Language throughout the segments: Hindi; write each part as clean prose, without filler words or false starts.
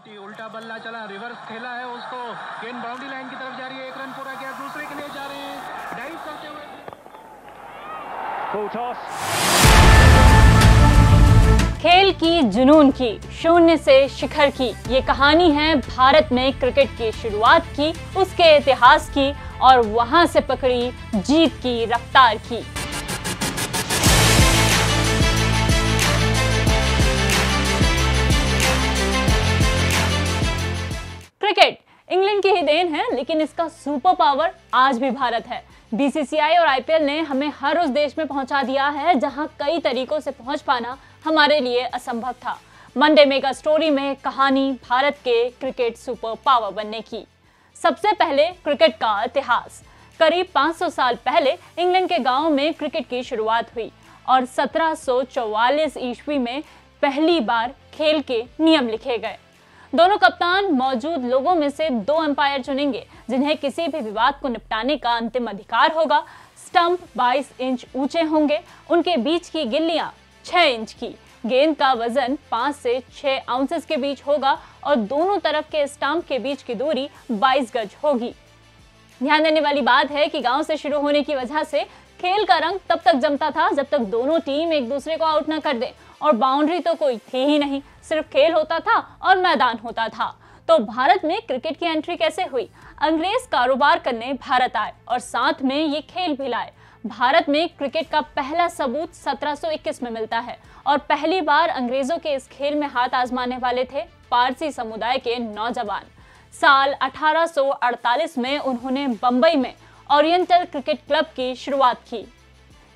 उल्टा बल्ला चला, रिवर्स खेला है उसको, गेंद बाउंड्री लाइन की तरफ जा रही है, 1 रन पूरा किया, दूसरे के लिए जा रहे हैं, डाइव करते हुए फुल टॉस। खेल की, जुनून की, शून्य से शिखर की ये कहानी है भारत में क्रिकेट की शुरुआत की, उसके इतिहास की और वहां से पकड़ी जीत की रफ्तार की। क्रिकेट इंग्लैंड की ही देन है, लेकिन इसका सुपर पावर आज भी भारत है। बीसीसीआई और आईपीएल ने हमें हर उस देश में पहुंचा दिया है जहां कई तरीकों से पहुंच पाना हमारे लिए असंभव था। मंडे मेगा स्टोरी में कहानी भारत के क्रिकेट सुपर पावर बनने की। सबसे पहले क्रिकेट का इतिहास। करीब 500 साल पहले इंग्लैंड के गांव में क्रिकेट की शुरुआत हुई और 1744 ईस्वी में पहली बार खेल के नियम लिखे गए। दोनों कप्तान मौजूद लोगों में से 2 अंपायर चुनेंगे जिन्हें किसी भी विवाद को निपटाने का अंतिम अधिकार होगा। स्टंप 22 इंच ऊंचे होंगे, उनके बीच की गिल्लियां 6 इंच की, गेंद का वजन 5 से 6 आउंसेस के बीच होगा और दोनों तरफ के स्टंप के बीच की दूरी 22 गज होगी। ध्यान देने वाली बात है कि गांव से शुरू होने की वजह से खेल का रंग तब तक जमता था जब तक दोनों टीम एक दूसरे को आउट न कर दे, और बाउंड्री तो कोई थी ही नहीं, सिर्फ खेल होता था और मैदान होता था। तो भारत में क्रिकेट की एंट्री कैसे हुई? अंग्रेज कारोबार करने भारत आए और साथ में ये खेल भी लाए। भारत में क्रिकेट का पहला सबूत 1721 में मिलता है और पहली बार अंग्रेजों के इस खेल में हाथ आजमाने वाले थे पारसी समुदाय के नौजवान। साल 1848 में उन्होंने बंबई में ओरिएंटल क्रिकेट क्लब की शुरुआत की।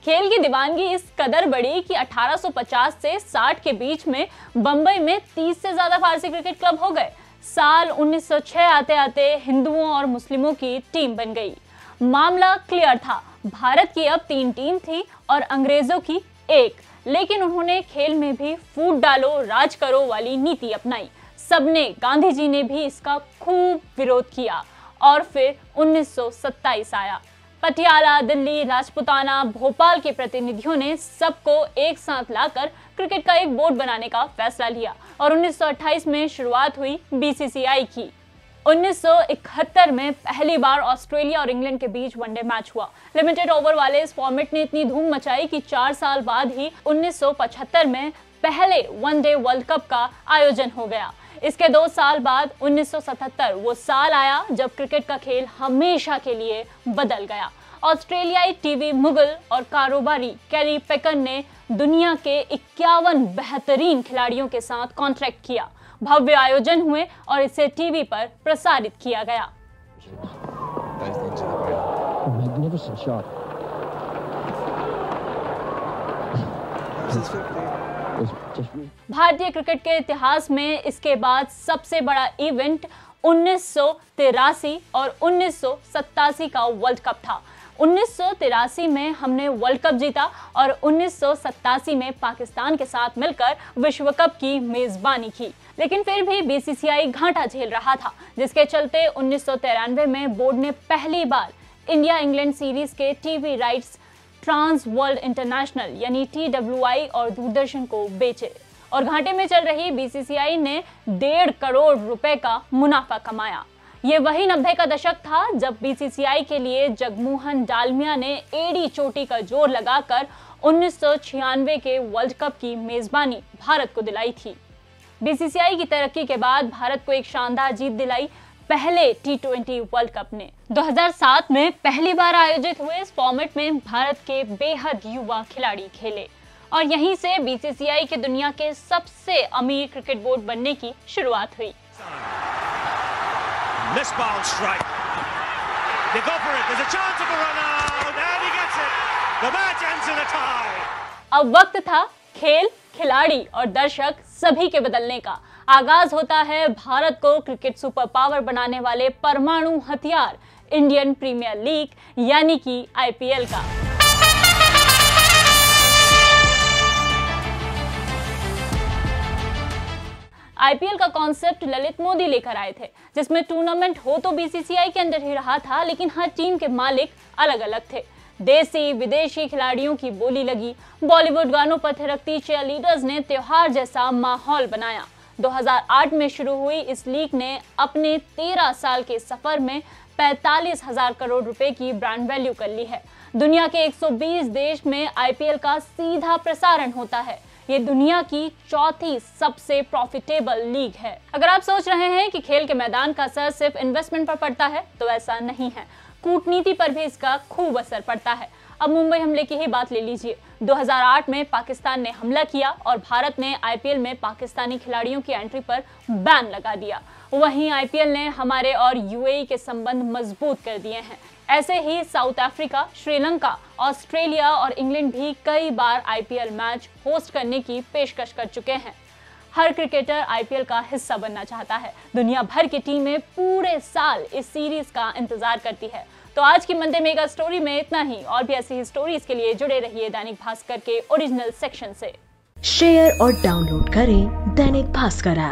खेल की दीवानगी इस कदर बढ़ी कि 1850 से 60 के बीच में बंबई में 30 से ज्यादा फारसी क्रिकेट क्लब हो गए। साल 1906 आते आते हिंदुओं और मुस्लिमों की टीम बन गई। मामला क्लियर था, भारत की अब 3 टीम थी और अंग्रेजों की 1, लेकिन उन्होंने खेल में भी फूट डालो राज करो वाली नीति अपनाई। सबने, गांधी जी ने भी इसका खूब विरोध किया और फिर 1927 आया। पटियाला, दिल्ली, राजपुताना, भोपाल के प्रतिनिधियों ने सबको एक साथ लाकर क्रिकेट का एक बोर्ड बनाने का फैसला लिया और 1928 में शुरुआत हुई बीसीसीआई की। 1971 में पहली बार ऑस्ट्रेलिया और इंग्लैंड के बीच वनडे मैच हुआ। लिमिटेड ओवर वाले इस फॉर्मेट ने इतनी धूम मचाई कि 4 साल बाद ही 1975 में पहले वनडे वर्ल्ड कप का आयोजन हो गया। इसके 2 साल बाद 1977 वो साल आया जब क्रिकेट का खेल हमेशा के लिए बदल गया। ऑस्ट्रेलियाई टीवी मुगल और कारोबारी कैरी पेकर ने दुनिया के 51 बेहतरीन खिलाड़ियों के साथ कॉन्ट्रैक्ट किया। भव्य आयोजन हुए और इसे टीवी पर प्रसारित किया गया। भारतीय क्रिकेट के इतिहास में इसके बाद सबसे बड़ा इवेंट 1983 और 1987 का वर्ल्ड कप था। 1983 में हमने वर्ल्ड कप जीता और 1987 में पाकिस्तान के साथ मिलकर विश्व कप की मेजबानी की, लेकिन फिर भी बीसीसीआई घाटा झेल रहा था, जिसके चलते 1993 में बोर्ड ने पहली बार इंडिया इंग्लैंड सीरीज के TV rights Trans World International यानी TWI और दूरदर्शन को बेचे और घाटे में चल रही बीसीसीआई ने 1.5 करोड़ रुपए का मुनाफा कमाया। ये वही 90 का दशक था जब बीसीसीआई के लिए जगमोहन डालमिया ने एड़ी चोटी का जोर लगाकर 1996 के वर्ल्ड कप की मेजबानी भारत को दिलाई थी। बीसीसीआई की तरक्की के बाद भारत को एक शानदार जीत दिलाई पहले T20 वर्ल्ड कप ने। 2007 में पहली बार आयोजित हुए इस फॉर्मेट में भारत के बेहद युवा खिलाड़ी खेले और यहीं से बीसीसीआई के दुनिया के सबसे अमीर क्रिकेट बोर्ड बनने की शुरुआत हुई। अब वक्त था खेल, खिलाड़ी और दर्शक सभी के बदलने का। आगाज होता है भारत को क्रिकेट सुपर पावर बनाने वाले परमाणु हथियार इंडियन प्रीमियर लीग यानी कि आईपीएल का। आईपीएल का कॉन्सेप्ट ललित मोदी लेकर आए थे, जिसमें टूर्नामेंट हो तो बीसीसीआई के अंदर ही रहा था, लेकिन हर टीम के मालिक अलग अलग थे। देसी विदेशी खिलाड़ियों की बोली लगी। बॉलीवुड गानों पर थिरकती चीयरलीडर्स ने त्योहार जैसा माहौल बनाया। 2008 में शुरू हुई इस लीग ने अपने 13 साल के सफर में 45,000 करोड़ रुपए की ब्रांड वैल्यू कर ली है। दुनिया के 120 देश में आईपीएल का सीधा प्रसारण होता है। ये दुनिया की चौथी सबसे प्रॉफिटेबल लीग है। अगर आप सोच रहे हैं कि खेल के मैदान का असर सिर्फ इन्वेस्टमेंट पर पड़ता है, तो ऐसा नहीं है। कूटनीति पर भी इसका खूब असर पड़ता है। अब मुंबई हमले की ही बात ले लीजिए। 2008 में पाकिस्तान ने हमला किया और भारत ने आईपीएल में पाकिस्तानी खिलाड़ियों की एंट्री पर बैन लगा दिया। वहीं आईपीएल ने हमारे और यूएई के संबंध मजबूत कर दिए हैं। ऐसे ही साउथ अफ्रीका, श्रीलंका, ऑस्ट्रेलिया और इंग्लैंड भी कई बार आईपीएल मैच होस्ट करने की पेशकश कर चुके हैं। हर क्रिकेटर आईपीएल का हिस्सा बनना चाहता है। दुनिया भर की टीमें पूरे साल इस सीरीज का इंतजार करती है। तो आज की मंडे मेगा स्टोरी में इतना ही। और भी ऐसी ही स्टोरीज के लिए जुड़े रहिए दैनिक भास्कर के ओरिजिनल सेक्शन से। शेयर और डाउनलोड करें दैनिक भास्कर ऐप।